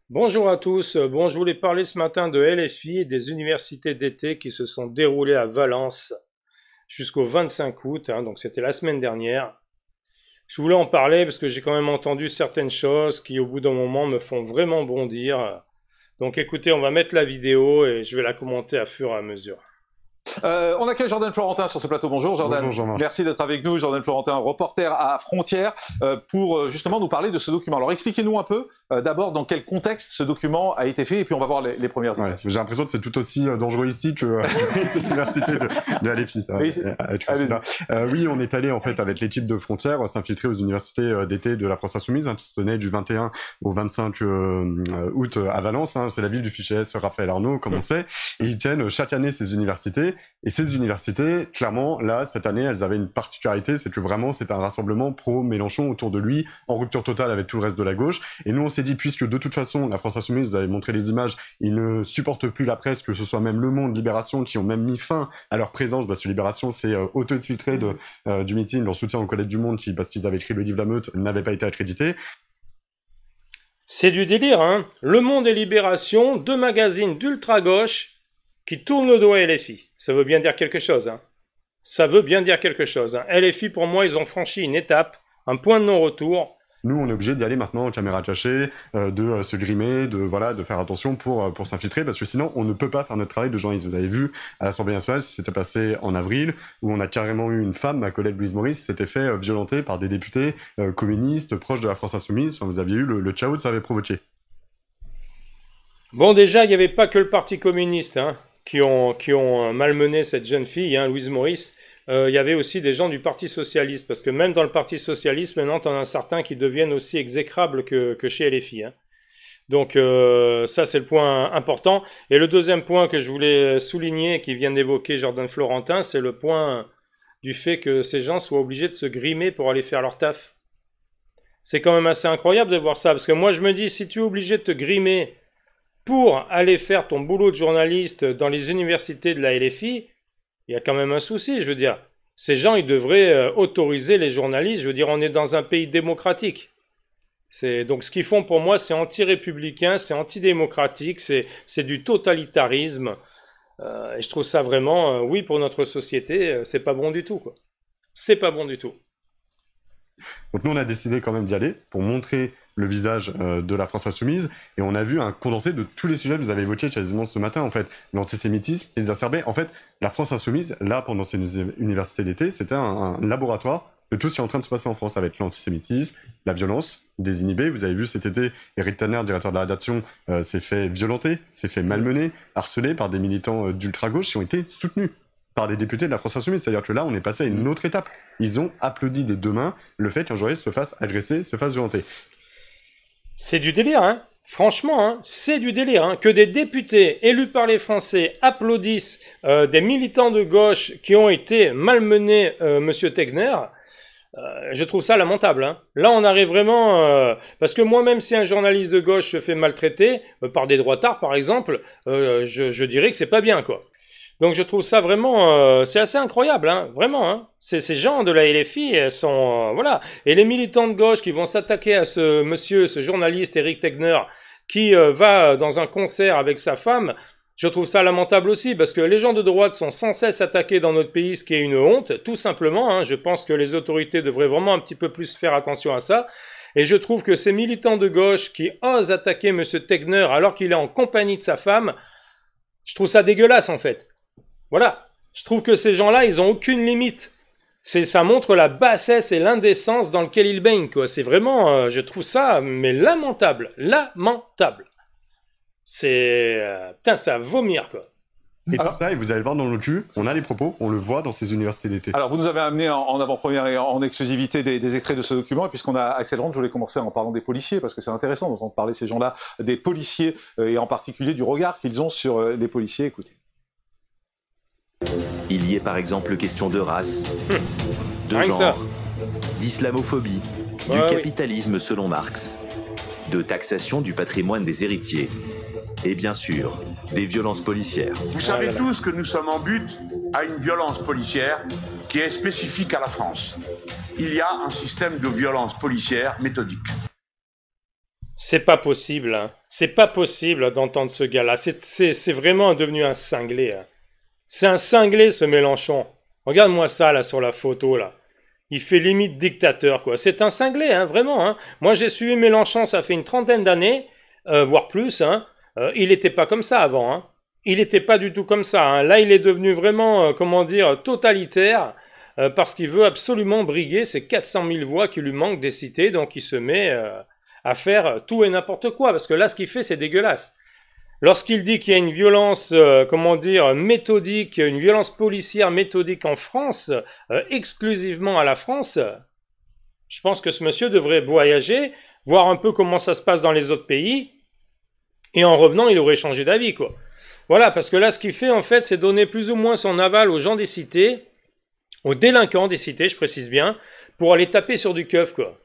Bonjour à tous. Bon, je voulais parler ce matin de LFI et des universités d'été qui se sont déroulées à Valence jusqu'au 25 août, donc c'était la semaine dernière. Je voulais en parler parce que j'ai quand même entendu certaines choses qui, au bout d'un moment, me font vraiment bondir. Donc écoutez, on va mettre la vidéo et je vais la commenter à fur et à mesure. On accueille Jordan Florentin sur ce plateau. Bonjour Jordan. Bonjour Jean-Marc. Merci d'être avec nous, Jordan Florentin, reporter à Frontières, pour justement nous parler de ce document. Alors expliquez-nous un peu d'abord dans quel contexte ce document a été fait et puis on va voir les premières images. J'ai l'impression que c'est tout aussi dangereux ici que cette université de LFI. Ça, oui, oui, on est allé en fait avec l'équipe de Frontières s'infiltrer aux universités d'été de la France Insoumise, qui se tenait du 21 au 25 août à Valence. C'est la ville du fichier S Raphaël Arnaud, comme on sait. Et ils tiennent chaque année ces universités. Et ces universités, clairement, là, cette année, elles avaient une particularité, c'est que vraiment, c'est un rassemblement pro-Mélenchon autour de lui, en rupture totale avec tout le reste de la gauche. Et nous, on s'est dit, puisque de toute façon, la France Insoumise, vous avez montré les images, ils ne supportent plus la presse, que ce soit même Le Monde, Libération, qui ont même mis fin à leur présence, parce que Libération s'est auto-exfiltré du meeting, leur soutien aux collègues du Monde, qui, parce qu'ils avaient écrit le livre La Meute, n'avait pas été accrédité. C'est du délire, hein. Le Monde et Libération, deux magazines d'ultra-gauche qui tournent le dos à LFI. Ça veut bien dire quelque chose, hein. Ça veut bien dire quelque chose, hein. LFI, pour moi, ils ont franchi une étape, un point de non-retour. Nous, on est obligé d'y aller maintenant en caméra cachée, de se grimer, de faire attention pour s'infiltrer, parce que sinon, on ne peut pas faire notre travail de journaliste. Vous avez vu, à l'Assemblée nationale, ce qui s'était passé en avril, où on a carrément eu une femme, ma collègue Louise Maurice, qui s'était fait violenter par des députés communistes proches de la France Insoumise. Enfin, vous aviez eu le chaos que ça avait provoqué. Bon, déjà, il n'y avait pas que le Parti communiste, hein, qui ont malmené cette jeune fille, hein, Louise Maurice. Il y avait aussi des gens du Parti socialiste, parce que même dans le Parti socialiste, maintenant, t'en as certains qui deviennent aussi exécrables que chez LFI, hein. Donc ça, c'est le point important. Et le deuxième point que je voulais souligner, qui vient d'évoquer Jordan Florentin, c'est le point du fait que ces gens soient obligés de se grimer pour aller faire leur taf. C'est quand même assez incroyable de voir ça, parce que moi, je me dis, si tu es obligé de te grimer pour aller faire ton boulot de journaliste dans les universités de la LFI, il y a quand même un souci, je veux dire. Ces gens, ils devraient autoriser les journalistes. Je veux dire, on est dans un pays démocratique. Donc ce qu'ils font pour moi, c'est anti-républicain, c'est antidémocratique, c'est du totalitarisme. Et je trouve ça vraiment, oui, pour notre société, c'est pas bon du tout, quoi. C'est pas bon du tout. Donc nous, on a décidé quand même d'y aller pour montrer le visage de la France Insoumise, et on a vu un condensé de tous les sujets que vous avez évoqués quasiment ce matin, en fait. L'antisémitisme exacerbé. En fait, la France Insoumise, là, pendant ces universités d'été, c'était un laboratoire de tout ce qui est en train de se passer en France, avec l'antisémitisme, la violence, désinhibée. Vous avez vu cet été, Éric Tanner, directeur de la rédaction, s'est fait violenter, s'est fait malmener, harcelé par des militants d'ultra-gauche qui ont été soutenus par des députés de la France Insoumise. C'est-à-dire que là, on est passé à une autre étape. Ils ont applaudi des deux mains le fait qu'un journaliste se fasse agresser, se fasse violenter. C'est du délire, hein. Franchement, hein, c'est du délire, hein. Que des députés élus par les Français applaudissent des militants de gauche qui ont été malmenés, Monsieur Tegner. Je trouve ça lamentable, hein. Là, on arrive vraiment... parce que moi-même, si un journaliste de gauche se fait maltraiter, par des droitards, par exemple, je dirais que c'est pas bien, quoi. Donc je trouve ça vraiment... c'est assez incroyable, hein, vraiment, hein. Ces gens de la LFI sont... voilà. Et les militants de gauche qui vont s'attaquer à ce monsieur, ce journaliste, Éric Tegner, qui va dans un concert avec sa femme... Je trouve ça lamentable aussi, parce que les gens de droite sont sans cesse attaqués dans notre pays, ce qui est une honte, tout simplement, hein. Je pense que les autorités devraient vraiment un petit peu plus faire attention à ça. Et je trouve que ces militants de gauche qui osent attaquer M. Tegner alors qu'il est en compagnie de sa femme, je trouve ça dégueulasse, en fait. Voilà. Je trouve que ces gens-là, ils ont aucune limite. Ça montre la bassesse et l'indécence dans lequel ils baignent, quoi. C'est vraiment, je trouve ça, mais lamentable. Lamentable. C'est... putain, c'est à vomir, quoi. Et alors, tout ça, et vous allez le voir dans le cul, on a les propos, on le voit dans ces universités d'été. Alors, vous nous avez amené en avant-première et en exclusivité des extraits de ce document, et puisqu'on a Axel Ronde, je voulais commencer en parlant des policiers, parce que c'est intéressant d'entendre parler ces gens-là, des policiers, et en particulier du regard qu'ils ont sur les policiers. Écoutez. Il y est par exemple question de race, de genre, d'islamophobie, du capitalisme selon Marx, de taxation du patrimoine des héritiers, et bien sûr, des violences policières. Vous savez tous que nous sommes en but à une violence policière qui est spécifique à la France. Il y a un système de violence policière méthodique. C'est pas possible, hein. C'est pas possible d'entendre ce gars-là. C'est vraiment devenu un cinglé. Hein. C'est un cinglé, ce Mélenchon. Regarde-moi ça, là, sur la photo, là. Il fait limite dictateur, quoi. C'est un cinglé, hein, vraiment. Hein. Moi, j'ai suivi Mélenchon, ça fait une trentaine d'années, voire plus. Hein. Il n'était pas comme ça avant. Hein. Il n'était pas du tout comme ça. Hein. Là, il est devenu vraiment, comment dire, totalitaire, parce qu'il veut absolument briguer ces 400 000 voix qui lui manquent des cités. Donc, il se met à faire tout et n'importe quoi. Parce que là, ce qu'il fait, c'est dégueulasse. Lorsqu'il dit qu'il y a une violence, comment dire, méthodique, une violence policière méthodique en France, exclusivement à la France, je pense que ce monsieur devrait voyager, voir un peu comment ça se passe dans les autres pays, et en revenant, il aurait changé d'avis, quoi. Voilà, parce que là, ce qu'il fait, en fait, c'est donner plus ou moins son aval aux gens des cités, aux délinquants des cités, je précise bien, pour aller taper sur du keuf, quoi.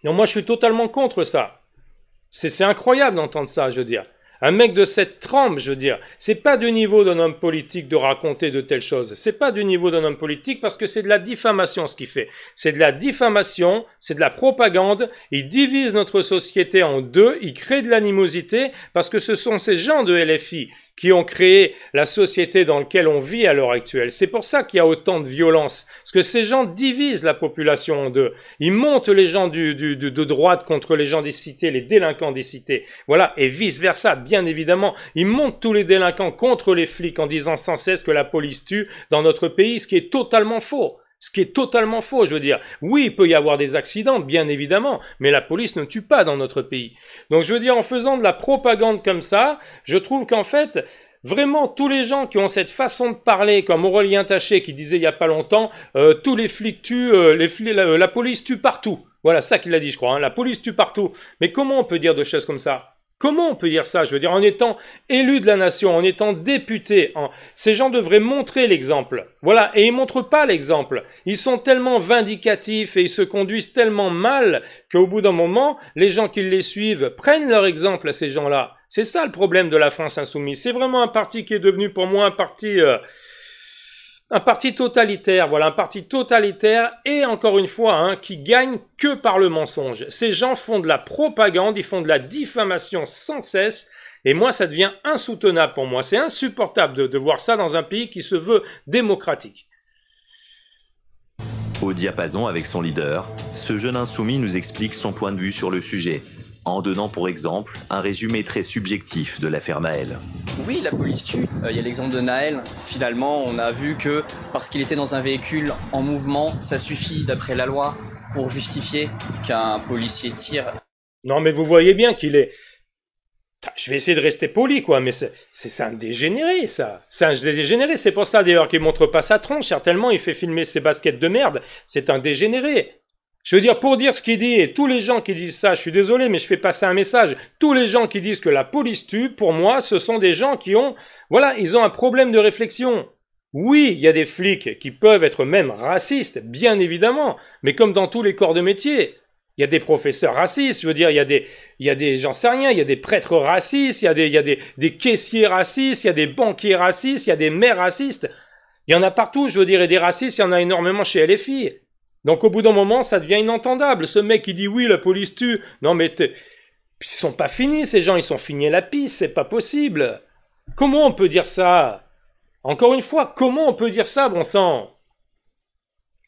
Donc moi, je suis totalement contre ça. C'est incroyable d'entendre ça, je veux dire. Un mec de cette trempe, je veux dire, c'est pas du niveau d'un homme politique de raconter de telles choses. C'est pas du niveau d'un homme politique parce que c'est de la diffamation ce qu'il fait. C'est de la diffamation, c'est de la propagande. Il divise notre société en deux, il crée de l'animosité parce que ce sont ces gens de LFI qui ont créé la société dans laquelle on vit à l'heure actuelle. C'est pour ça qu'il y a autant de violence. Parce que ces gens divisent la population en deux. Ils montent les gens de droite contre les gens des cités, les délinquants des cités. Voilà, et vice-versa, bien évidemment. Ils montent tous les délinquants contre les flics en disant sans cesse que la police tue dans notre pays, ce qui est totalement faux. Ce qui est totalement faux, je veux dire. Oui, il peut y avoir des accidents, bien évidemment, mais la police ne tue pas dans notre pays. Donc je veux dire, en faisant de la propagande comme ça, je trouve qu'en fait, vraiment, tous les gens qui ont cette façon de parler, comme Aurélien Taché qui disait il y a pas longtemps, tous les flics tuent, la police tue partout. Voilà, ça qu'il a dit, je crois, hein, la police tue partout. Mais comment on peut dire de choses comme ça ? Comment on peut dire ça? Je veux dire, en étant élu de la nation, en étant député, ces gens devraient montrer l'exemple. Voilà, et ils montrent pas l'exemple. Ils sont tellement vindicatifs et ils se conduisent tellement mal qu'au bout d'un moment, les gens qui les suivent prennent leur exemple à ces gens-là. C'est ça le problème de la France insoumise. C'est vraiment un parti qui est devenu pour moi un parti totalitaire, voilà, un parti totalitaire et encore une fois, hein, qui gagne que par le mensonge. Ces gens font de la propagande, ils font de la diffamation sans cesse et moi, ça devient insoutenable pour moi. C'est insupportable de voir ça dans un pays qui se veut démocratique. Au diapason avec son leader, ce jeune insoumis nous explique son point de vue sur le sujet, en donnant pour exemple un résumé très subjectif de l'affaire Naël. Oui, la police tue. Il y a l'exemple de Naël. Finalement, on a vu que parce qu'il était dans un véhicule en mouvement, ça suffit, d'après la loi, pour justifier qu'un policier tire. Non, mais vous voyez bien qu'il est... Je vais essayer de rester poli, quoi, mais c'est un dégénéré, ça. C'est un dégénéré. C'est pour ça, d'ailleurs, qu'il montre pas sa tronche. Certainement, il fait filmer ses baskets de merde. C'est un dégénéré. Je veux dire, pour dire ce qu'il dit, et tous les gens qui disent ça, je suis désolé, mais je fais passer un message. Tous les gens qui disent que la police tue, pour moi, ce sont des gens qui ont, voilà, ils ont un problème de réflexion. Oui, il y a des flics qui peuvent être même racistes, bien évidemment, mais comme dans tous les corps de métier. Il y a des professeurs racistes, je veux dire, il y a des, j'en sais rien, il y a des prêtres racistes, il y a des caissiers racistes, il y a des banquiers racistes, il y a des maires racistes. Il y en a partout, je veux dire, et des racistes, il y en a énormément chez LFI. Donc au bout d'un moment, ça devient inentendable. Ce mec qui dit oui, la police tue. Non mais ils sont pas finis ces gens, ils sont finis à la piste, c'est pas possible. Comment on peut dire ça? Encore une fois, comment on peut dire ça, bon sang?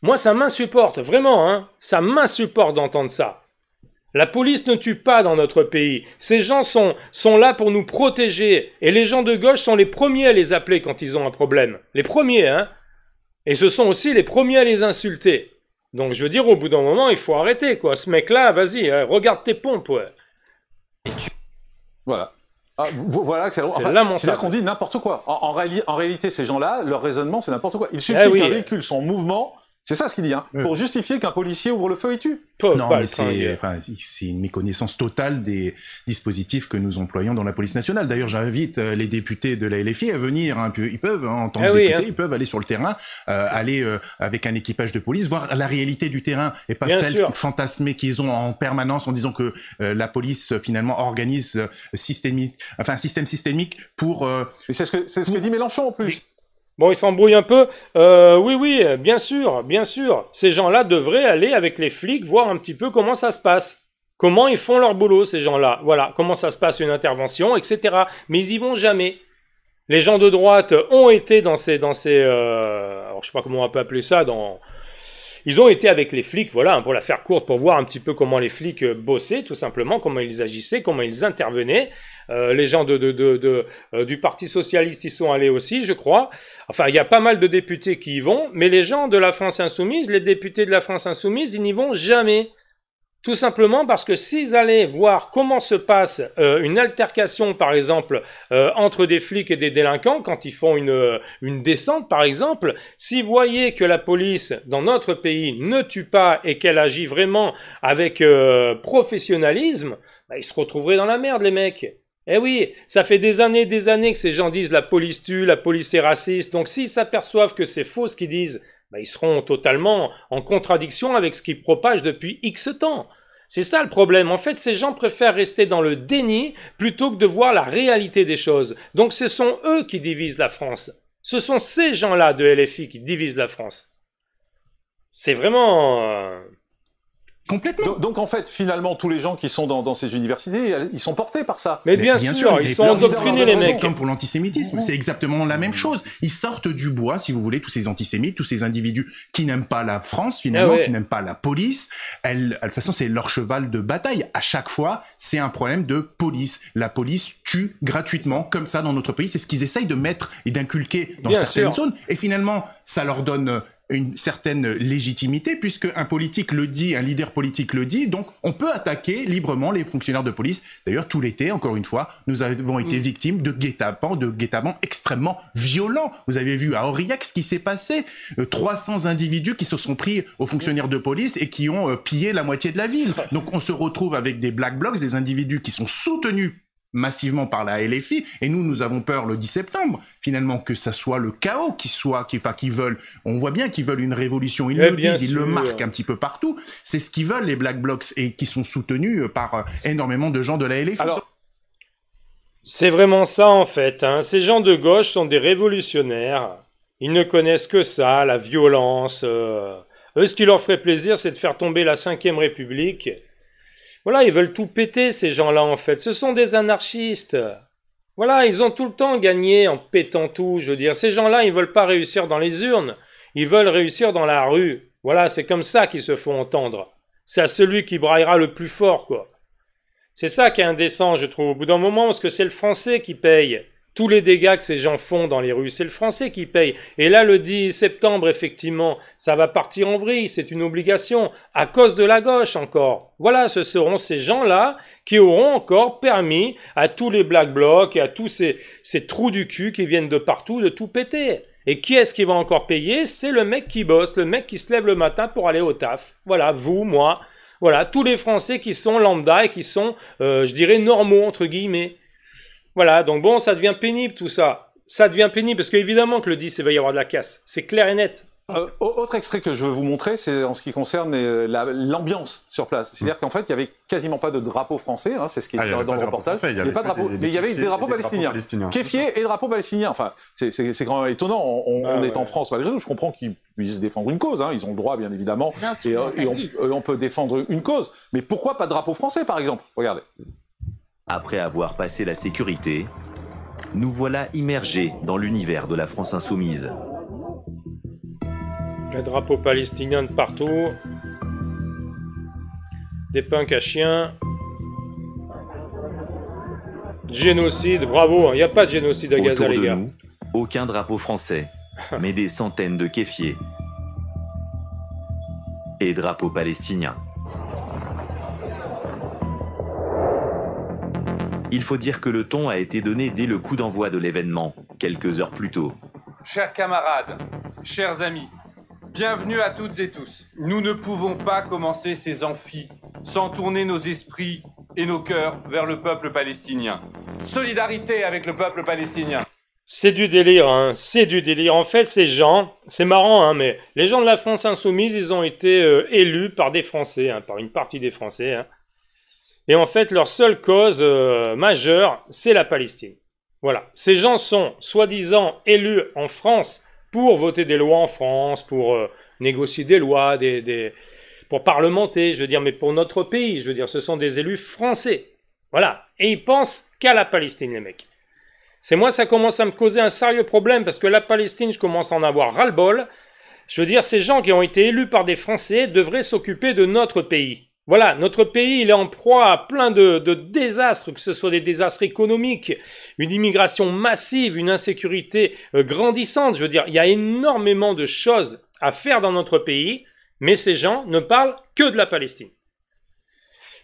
Moi ça m'insupporte, vraiment, hein. Ça m'insupporte d'entendre ça. La police ne tue pas dans notre pays. Ces gens sont là pour nous protéger. Et les gens de gauche sont les premiers à les appeler quand ils ont un problème. Les premiers, hein. Et ce sont aussi les premiers à les insulter. Donc je veux dire, au bout d'un moment, il faut arrêter, quoi. Ce mec-là, vas-y, regarde tes pompes, ouais. Voilà. Ah, voilà, c'est là qu'on dit n'importe quoi. En réalité, ces gens-là, leur raisonnement, c'est n'importe quoi. Il suffit qu'un véhicule soit en mouvement, c'est ça ce qu'il dit, hein, pour justifier qu'un policier ouvre le feu et tue. Non, mais c'est une méconnaissance totale des dispositifs que nous employons dans la police nationale. D'ailleurs, j'invite les députés de la LFI à venir. Hein, ils peuvent, en tant que députés, ils peuvent aller sur le terrain, aller avec un équipage de police, voir la réalité du terrain et pas celle fantasmée qu'ils ont en permanence en disant que la police finalement organise un système systémique pour. Mais c'est ce que dit Mélenchon en plus. Bon, il s'embrouille un peu. Oui, bien sûr. Ces gens-là devraient aller avec les flics voir un petit peu comment ça se passe. Comment ils font leur boulot, ces gens-là. Voilà, comment ça se passe une intervention, etc. Mais ils y vont jamais. Les gens de droite ont été alors je sais pas comment on peut appeler ça, ils ont été avec les flics, voilà, pour la faire courte, pour voir un petit peu comment les flics bossaient, tout simplement, comment ils agissaient, comment ils intervenaient. Les gens du Parti Socialiste y sont allés aussi, je crois. Enfin, il y a pas mal de députés qui y vont, mais les gens de la France Insoumise, les députés de la France Insoumise, ils n'y vont jamais. Tout simplement parce que s'ils allaient voir comment se passe une altercation, par exemple, entre des flics et des délinquants, quand ils font une descente, par exemple, s'ils voyaient que la police, dans notre pays, ne tue pas et qu'elle agit vraiment avec professionnalisme, bah, ils se retrouveraient dans la merde, les mecs. Eh oui, ça fait des années que ces gens disent la police tue, la police est raciste, donc s'ils s'aperçoivent que c'est faux ce qu'ils disent, bah, ils seront totalement en contradiction avec ce qu'ils propagent depuis X temps. C'est ça le problème. En fait, ces gens préfèrent rester dans le déni plutôt que de voir la réalité des choses. Donc ce sont eux qui divisent la France. Ce sont ces gens-là de LFI qui divisent la France. C'est vraiment... Complètement. Donc en fait, finalement, tous les gens qui sont dans ces universités, ils sont portés par ça. Mais bien sûr, ils sont endoctrinés, les mecs. Comme pour l'antisémitisme, c'est exactement la même chose. Ils sortent du bois, si vous voulez, tous ces antisémites, tous ces individus qui n'aiment pas la France, finalement, qui n'aiment pas la police. De toute façon, c'est leur cheval de bataille. À chaque fois, c'est un problème de police. La police tue gratuitement, comme ça, dans notre pays. C'est ce qu'ils essayent de mettre et d'inculquer dans certaines zones. Et finalement, ça leur donne une certaine légitimité, puisque un politique le dit, un leader politique le dit, donc on peut attaquer librement les fonctionnaires de police. D'ailleurs, tout l'été, encore une fois, nous avons été victimes de guet-apens extrêmement violents. Vous avez vu à Aurillac ce qui s'est passé, 300 individus qui se sont pris aux fonctionnaires de police et qui ont pillé la moitié de la ville. Donc on se retrouve avec des black blocs, des individus qui sont soutenus massivement par la LFI, et nous avons peur le 10 septembre, finalement, que ça soit le chaos qui veulent, on voit bien qu'ils veulent une révolution, ils le disent, ils le marquent un petit peu partout, c'est ce qu'ils veulent, les Black Blocs, et qui sont soutenus par énormément de gens de la LFI. Alors, c'est vraiment ça, en fait, hein. Ces gens de gauche sont des révolutionnaires, ils ne connaissent que ça, la violence, eux, ce qui leur ferait plaisir, c'est de faire tomber la 5e République. Voilà, ils veulent tout péter, ces gens-là, en fait. Ce sont des anarchistes. Voilà, ils ont tout le temps gagné en pétant tout, je veux dire. Ces gens-là, ils veulent pas réussir dans les urnes. Ils veulent réussir dans la rue. Voilà, c'est comme ça qu'ils se font entendre. C'est à celui qui braillera le plus fort, quoi. C'est ça qui est indécent, je trouve, au bout d'un moment, parce que c'est le français qui paye tous les dégâts que ces gens font dans les rues. C'est le français qui paye. Et là, le 10 septembre, effectivement, ça va partir en vrille. C'est une obligation. À cause de la gauche, encore. Voilà, ce seront ces gens-là qui auront encore permis à tous les Black Blocs et à tous ces trous du cul qui viennent de partout de tout péter. Et qui est-ce qui va encore payer? C'est le mec qui bosse, le mec qui se lève le matin pour aller au taf. Voilà, vous, moi. Voilà, tous les Français qui sont lambda et qui sont, je dirais, normaux, entre guillemets. Voilà, donc bon, ça devient pénible tout ça. Ça devient pénible parce qu'évidemment que le 10, il va y avoir de la casse. C'est clair et net. Autre extrait que je veux vous montrer, c'est en ce qui concerne l'ambiance sur place. C'est-à-dire qu'en fait, il y avait quasiment pas de drapeau français, hein, c'est ce qui est dans le reportage. Il n'y avait pas de drapeau, mais il y avait des drapeaux palestiniens. Kéfier et drapeaux palestiniens. Enfin, c'est quand même étonnant. On est en France malgré tout. Je comprends qu'ils puissent défendre une cause. Hein. Ils ont le droit, bien évidemment. Et on peut défendre une cause. Mais pourquoi pas de drapeau français, par exemple? Regardez. Après avoir passé la sécurité, nous voilà immergés dans l'univers de la France insoumise. Les drapeaux palestiniens de partout. Des punks à chiens. Génocide, bravo, il n'y a pas de génocide à Gaza, les gars. Autour de nous, aucun drapeau français, mais des centaines de kéfiers. Et drapeaux palestiniens. Il faut dire que le ton a été donné dès le coup d'envoi de l'événement, quelques heures plus tôt. Chers camarades, chers amis, bienvenue à toutes et tous. Nous ne pouvons pas commencer ces amphis sans tourner nos esprits et nos cœurs vers le peuple palestinien. Solidarité avec le peuple palestinien. C'est du délire, hein, c'est du délire. En fait, ces gens, c'est marrant, hein, mais les gens de la France insoumise, ils ont été élus par des Français, hein, par une partie des Français, hein. Et en fait, leur seule cause majeure, c'est la Palestine. Voilà. Ces gens sont, soi-disant, élus en France pour voter des lois en France, pour négocier des lois, pour parlementer, je veux dire, mais pour notre pays, je veux dire, ce sont des élus français. Voilà. Et ils pensent qu'à la Palestine, les mecs. C'est moi, ça commence à me causer un sérieux problème parce que la Palestine, je commence à en avoir ras-le-bol. Je veux dire, ces gens qui ont été élus par des Français devraient s'occuper de notre pays. Voilà, notre pays, il est en proie à plein de désastres, que ce soit des désastres économiques, une immigration massive, une insécurité grandissante. Je veux dire, il y a énormément de choses à faire dans notre pays, mais ces gens ne parlent que de la Palestine.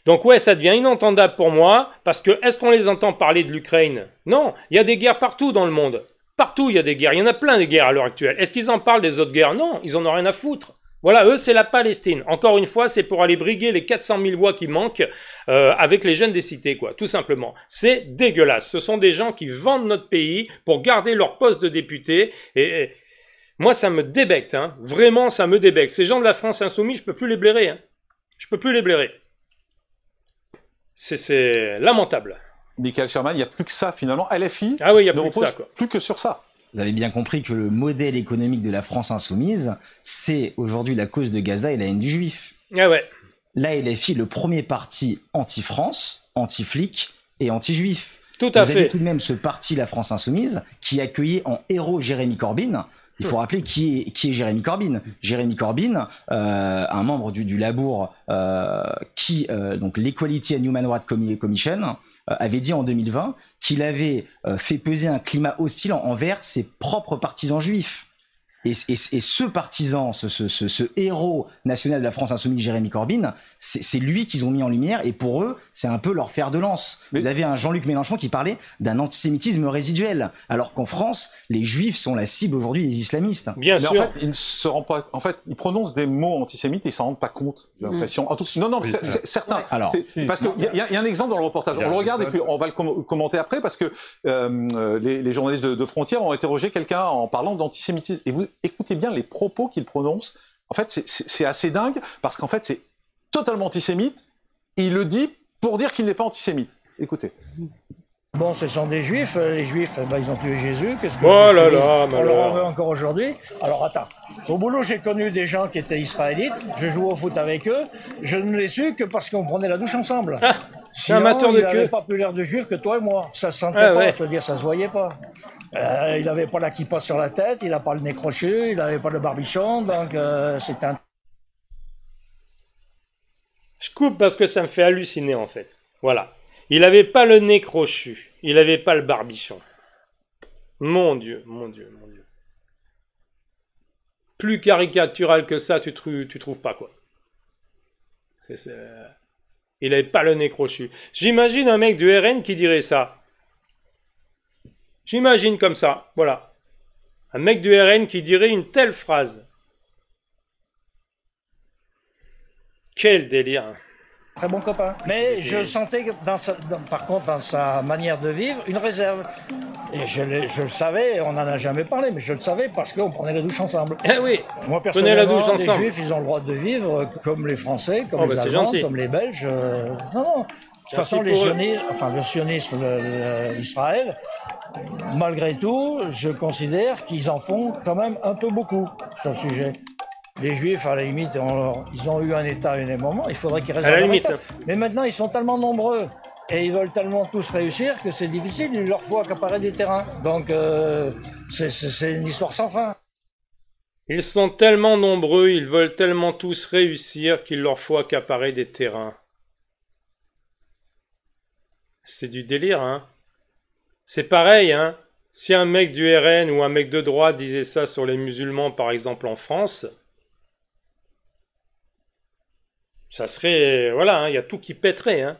Donc ouais, ça devient inentendable pour moi, parce que est-ce qu'on les entend parler de l'Ukraine? Non, il y a des guerres partout dans le monde. Partout, il y a des guerres. Il y en a plein de guerres à l'heure actuelle. Est-ce qu'ils en parlent des autres guerres? Non, ils en ont rien à foutre. Voilà, eux, c'est la Palestine. Encore une fois, c'est pour aller briguer les 400 000 voix qui manquent avec les jeunes des cités, quoi, tout simplement. C'est dégueulasse. Ce sont des gens qui vendent notre pays pour garder leur poste de député. Et moi, ça me débecte, hein. Vraiment, ça me débecte. Ces gens de la France insoumise, je peux plus les blairer. Hein. Je peux plus les blairer. C'est lamentable. Michael Sherman, il n'y a plus que ça finalement. LFI ah oui, il y a ne plus repose que ça, quoi. Plus que sur ça. Vous avez bien compris que le modèle économique de la France insoumise, c'est aujourd'hui la cause de Gaza et la haine du juif. Ah ouais. La LFI, le premier parti anti-France, anti-flic et anti-juif. Tout à fait. Vous avez tout de même ce parti, la France insoumise, qui accueillait en héros Jérémy Corbyn. Il faut rappeler qui est Jérémy Corbyn. Jérémy Corbyn, un membre du Labour, donc l'Equality and Human Rights Commission, avait dit en 2020 qu'il avait fait peser un climat hostile envers ses propres partisans juifs. Et ce partisan, ce héros national de la France insoumise, Jérémy Corbyn, c'est lui qu'ils ont mis en lumière, et pour eux, c'est un peu leur fer de lance. Vous avez un Jean-Luc Mélenchon qui parlait d'un antisémitisme résiduel, alors qu'en France, les juifs sont la cible aujourd'hui des islamistes. Bien sûr. Mais en fait, ils ne se rendent pas. En fait, ils prononcent des mots antisémites et ils s'en rendent pas compte. J'ai l'impression. En tout cas, non, oui, c'est certain. Ouais. Alors, parce qu'il y a un exemple dans le reportage. On le regarde et puis on va le commenter après parce que les journalistes de Frontières ont interrogé quelqu'un en parlant d'antisémitisme. Et vous écoutez bien les propos qu'il prononce. En fait, c'est assez dingue parce qu'en fait, c'est totalement antisémite. Et il le dit pour dire qu'il n'est pas antisémite. Écoutez. Bon, ce sont des juifs. Les juifs, ils ont tué Jésus. Qu'est-ce que oh là là, on leur en veut encore aujourd'hui. Alors attends. Au boulot, j'ai connu des gens qui étaient israélites. Je jouais au foot avec eux. Je ne l'ai su que parce qu'on prenait la douche ensemble. Ah, c'est amateur de queue. Il n'avait pas plus l'air de juif que toi et moi. Ça se sentait pas. Ouais. Je veux dire, ça se voyait pas. Il n'avait pas la kippa sur la tête. Il n'a pas le nez crochu. Il n'avait pas le barbichon. Donc c'est un. Je coupe parce que ça me fait halluciner en fait. Voilà. Il avait pas le nez crochu. Il avait pas le barbichon. Mon Dieu, mon Dieu, mon Dieu. Plus caricatural que ça, tu trouves pas, quoi. Il avait pas le nez crochu. J'imagine un mec du RN qui dirait ça. J'imagine comme ça, voilà. Un mec du RN qui dirait une telle phrase. Quel délire. Très bon copain. Mais je sentais, par contre, dans sa manière de vivre, une réserve. Et je le savais, on n'en a jamais parlé, mais je le savais parce qu'on prenait la douche ensemble. Eh oui, moi, personnellement, la douche les ensemble. Juifs, ils ont le droit de vivre comme les Français, comme les Allemands, comme les Belges. Non. De toute façon, le sionisme, Israël, malgré tout, je considère qu'ils en font quand même un peu beaucoup sur le sujet. Les Juifs, à la limite, ils ont eu un État à un moment, il faudrait qu'ils restent à la limite. Mais maintenant, ils sont tellement nombreux et ils veulent tellement tous réussir que c'est difficile, il leur faut accaparer des terrains. Donc, c'est une histoire sans fin. Ils sont tellement nombreux, ils veulent tellement tous réussir qu'il leur faut accaparer des terrains. C'est du délire, hein. C'est pareil, hein. Si un mec du RN ou un mec de droite disait ça sur les musulmans, par exemple, en France... Ça serait... Voilà, il y a tout qui pèterait. Hein.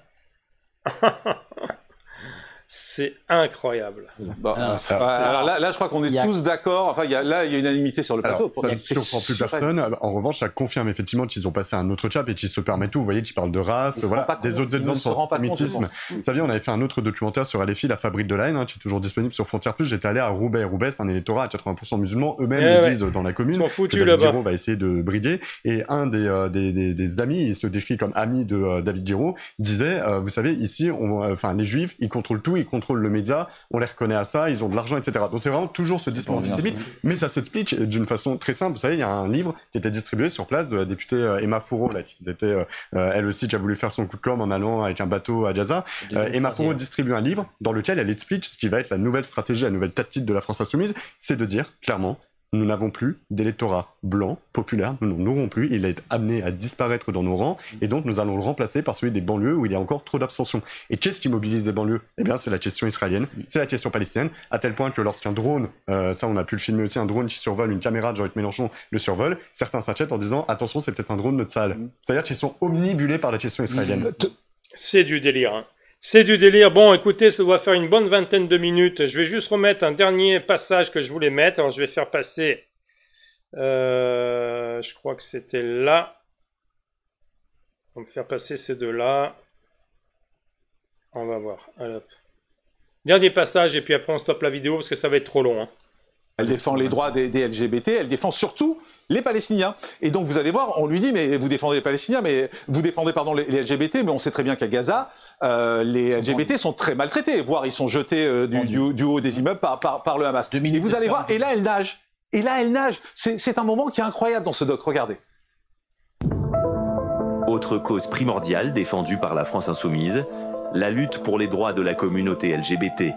C'est incroyable. Bon, alors là, je crois qu'on est tous d'accord. Enfin, il y a unanimité sur le plateau. Ça ne surprend plus personne. En revanche, ça confirme effectivement qu'ils ont passé un autre cap et qu'ils se permettent tout. Vous voyez qu'ils parlent de race, voilà, des autres exemples sur l'antisémitisme. Vous savez, on avait fait un autre documentaire sur LFI, La Fabrique de la haine, qui est toujours disponible sur Frontières Plus. J'étais allé à Roubaix. Roubaix, c'est un électorat à 80% musulmans. Eux-mêmes le disent dans la commune. Que David Guiraud va essayer de briguer. Et un des amis, il se décrit comme ami de David Guiraud, disait, vous savez, ici, les Juifs, ils contrôlent tout. ils contrôlent le média, on les reconnaît à ça, ils ont de l'argent, etc. Donc c'est vraiment toujours ce discours antisémite, mais ça s'explique d'une façon très simple. Vous savez, il y a un livre qui était distribué sur place de la députée Emma Fourreau, là, qui était elle aussi qui a voulu faire son coup de com' en allant avec un bateau à Gaza. Emma Fourreau distribue un livre dans lequel elle explique ce qui va être la nouvelle stratégie, la nouvelle tactique de la France insoumise, c'est de dire clairement, nous n'avons plus d'électorat blanc, populaire, nous n'en aurons plus, il est amené à disparaître dans nos rangs, et donc nous allons le remplacer par celui des banlieues où il y a encore trop d'abstention. Et qu'est-ce qui mobilise les banlieues? Eh bien, c'est la question israélienne, c'est la question palestinienne, à tel point que lorsqu'un drone, ça on a pu le filmer aussi, un drone qui survole, une caméra de Jean-Luc Mélenchon le survole, certains s'inquiètent en disant, attention, c'est peut-être un drone de Tsahal. C'est-à-dire qu'ils sont omnibulés par la question israélienne. C'est du délire, hein. C'est du délire. Bon, écoutez, ça doit faire une bonne vingtaine de minutes. Je vais juste remettre un dernier passage que je voulais mettre. Alors, je vais faire passer... je crois que c'était là. On va me faire passer ces deux-là. On va voir. Allez, hop. Dernier passage, et puis après on stoppe la vidéo parce que ça va être trop long, hein. Elle défend les droits des LGBT, elle défend surtout les Palestiniens. Et donc vous allez voir, on lui dit, mais vous défendez les Palestiniens, mais vous défendez pardon les LGBT, mais on sait très bien qu'à Gaza, les LGBT sont très maltraités, voire ils sont jetés du haut des immeubles par le Hamas. Et vous allez voir, et là elle nage. Et là elle nage. C'est un moment qui est incroyable dans ce doc, regardez. Autre cause primordiale défendue par la France insoumise, la lutte pour les droits de la communauté LGBT.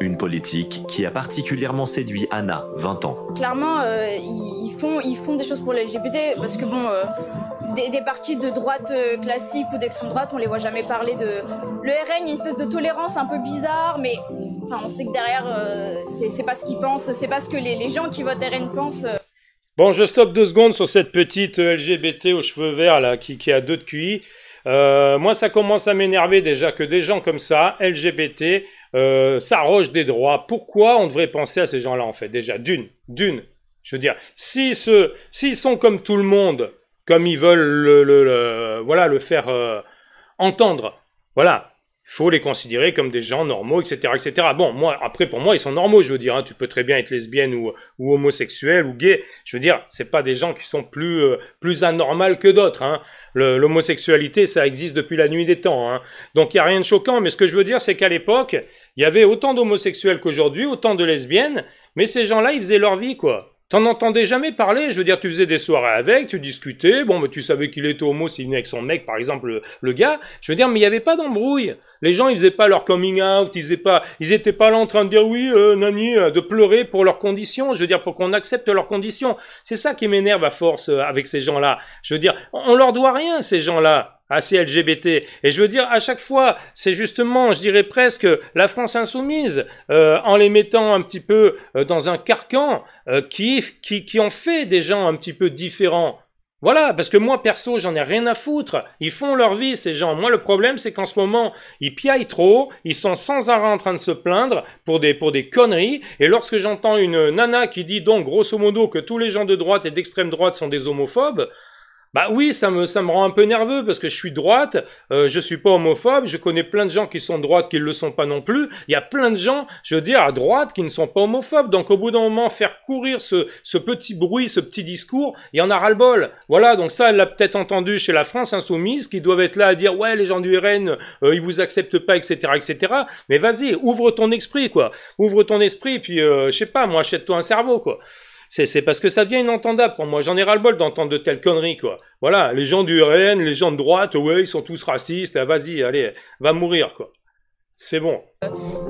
Une politique qui a particulièrement séduit Anna, 20 ans. Clairement, ils font des choses pour les LGBT parce que bon, des partis de droite classique ou d'extrême droite, on les voit jamais parler de... Le RN, il y a une espèce de tolérance un peu bizarre, mais enfin, on sait que derrière, c'est pas ce qu'ils pensent, c'est pas ce que les gens qui votent RN pensent. Bon, je stoppe 2 secondes sur cette petite LGBT aux cheveux verts là, qui a 2 de QI. Moi, ça commence à m'énerver déjà que des gens comme ça, LGBT, s'arrogent des droits. Pourquoi on devrait penser à ces gens-là, en fait? Déjà, d'une. Je veux dire, s'ils sont comme tout le monde, comme ils veulent voilà, le faire entendre, voilà. Il faut les considérer comme des gens normaux, etc., etc. Bon, moi, après, pour moi, ils sont normaux, je veux dire. Hein. Tu peux très bien être lesbienne ou homosexuel ou gay. Je veux dire, c'est pas des gens qui sont plus anormales que d'autres. Hein. L'homosexualité, ça existe depuis la nuit des temps. Hein. Donc, il n'y a rien de choquant. Mais ce que je veux dire, c'est qu'à l'époque, il y avait autant d'homosexuels qu'aujourd'hui, autant de lesbiennes. Mais ces gens-là, ils faisaient leur vie, quoi. T'en entendais jamais parler, je veux dire, tu faisais des soirées avec, tu discutais, bon, mais tu savais qu'il était homo s'il venait avec son mec, par exemple, le gars, je veux dire, mais il n'y avait pas d'embrouille. Les gens, ils faisaient pas leur coming out, ils étaient pas là en train de dire, oui, nani, de pleurer pour leurs conditions, je veux dire, pour qu'on accepte leurs conditions. C'est ça qui m'énerve à force avec ces gens-là. Je veux dire, on leur doit rien, ces gens-là. À ces LGBT. Et je veux dire, à chaque fois, c'est justement, je dirais presque, la France insoumise, en les mettant un petit peu dans un carcan, qui en fait des gens un petit peu différents. Voilà, parce que moi, perso, j'en ai rien à foutre. Ils font leur vie, ces gens. Moi, le problème, c'est qu'en ce moment, ils piaillent trop, ils sont sans arrêt en train de se plaindre pour des conneries. Et lorsque j'entends une nana qui dit donc, grosso modo, que tous les gens de droite et d'extrême droite sont des homophobes, bah oui, ça me rend un peu nerveux parce que je suis droite, je suis pas homophobe, je connais plein de gens qui sont de droite qui le sont pas non plus. Il y a plein de gens, je veux dire, à droite qui ne sont pas homophobes. Donc au bout d'un moment, faire courir ce petit bruit, ce petit discours, il y en a ras-le-bol. Voilà, donc ça, elle l'a peut-être entendu chez la France insoumise, qui doivent être là à dire ouais, les gens du RN, ils vous acceptent pas, etc., etc. Mais vas-y, ouvre ton esprit, quoi. Ouvre ton esprit, puis je sais pas, moi, achète-toi un cerveau, quoi. C'est parce que ça devient inentendable pour moi. J'en ai ras-le-bol d'entendre de telles conneries, quoi. Voilà, les gens du RN, les gens de droite, ouais, ils sont tous racistes. Ah, vas-y, allez, va mourir, quoi. C'est bon.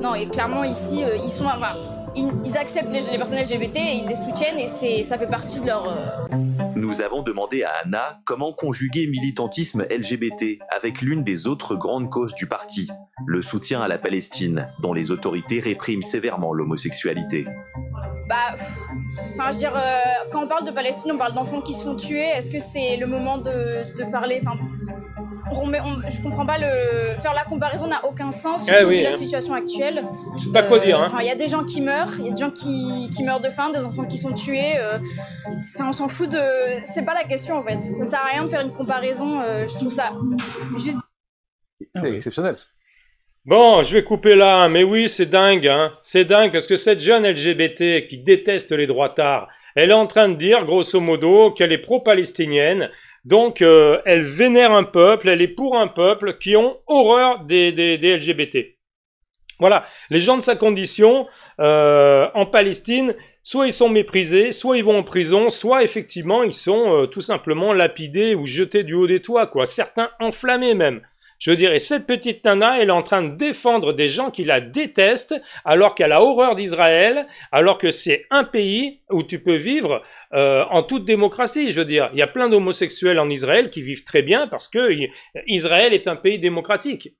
Non, et clairement, ici, ils sont... Enfin, ils acceptent les personnes LGBT et ils les soutiennent et ça fait partie de leur... Nous avons demandé à Anna comment conjuguer militantisme LGBT avec l'une des autres grandes causes du parti, le soutien à la Palestine, dont les autorités répriment sévèrement l'homosexualité. Bah, enfin, je veux dire, quand on parle de Palestine, on parle d'enfants qui se font tuer. Est-ce que c'est le moment de parler? Enfin, je comprends pas faire la comparaison n'a aucun sens surtout vu la situation actuelle. Je sais pas quoi dire. Enfin, il y a des gens qui meurent, il y a des gens qui meurent de faim, des enfants qui sont tués. On s'en fout de. C'est pas la question en fait. Ça sert à rien de faire une comparaison. Je trouve ça juste. C'est exceptionnel. Bon, je vais couper là, mais oui, c'est dingue, hein. C'est dingue parce que cette jeune LGBT qui déteste les droitards, elle est en train de dire, grosso modo, qu'elle est pro-palestinienne. Donc, elle vénère un peuple, elle est pour un peuple qui ont horreur des LGBT. Voilà, les gens de sa condition en Palestine, soit ils sont méprisés, soit ils vont en prison, soit effectivement ils sont tout simplement lapidés ou jetés du haut des toits, quoi. Certains enflammés même. Je dirais, cette petite nana, elle est en train de défendre des gens qui la détestent, alors qu'elle a horreur d'Israël, alors que c'est un pays où tu peux vivre en toute démocratie. Je veux dire, il y a plein d'homosexuels en Israël qui vivent très bien parce que Israël est un pays démocratique.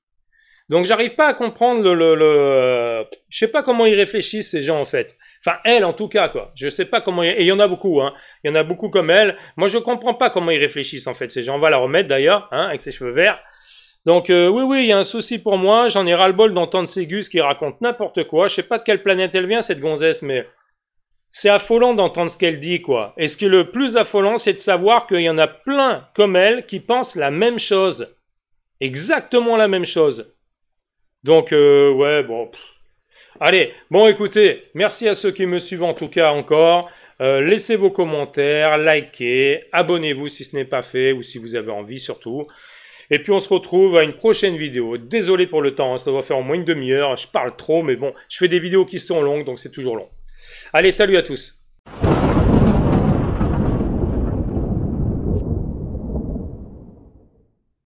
Donc j'arrive pas à comprendre je sais pas comment ils réfléchissent ces gens en fait. Enfin elle en tout cas quoi. Je sais pas comment et il y en a beaucoup hein. Il y en a beaucoup comme elle. Moi je comprends pas comment ils réfléchissent en fait ces gens. On va la remettre d'ailleurs hein avec ses cheveux verts. Donc oui il y a un souci pour moi. J'en ai ras le bol d'entendre ces gus qui racontent n'importe quoi. Je sais pas de quelle planète elle vient cette gonzesse mais c'est affolant d'entendre ce qu'elle dit quoi. Et ce qui est le plus affolant c'est de savoir qu'il y en a plein comme elle qui pensent la même chose. Exactement la même chose. Donc, ouais, bon. Allez, bon, écoutez, merci à ceux qui me suivent en tout cas encore. Laissez vos commentaires, likez, abonnez-vous si ce n'est pas fait ou si vous avez envie surtout. Et puis on se retrouve à une prochaine vidéo. Désolé pour le temps, hein, ça va faire au moins une demi-heure. Je parle trop, mais bon, je fais des vidéos qui sont longues, donc c'est toujours long. Allez, salut à tous.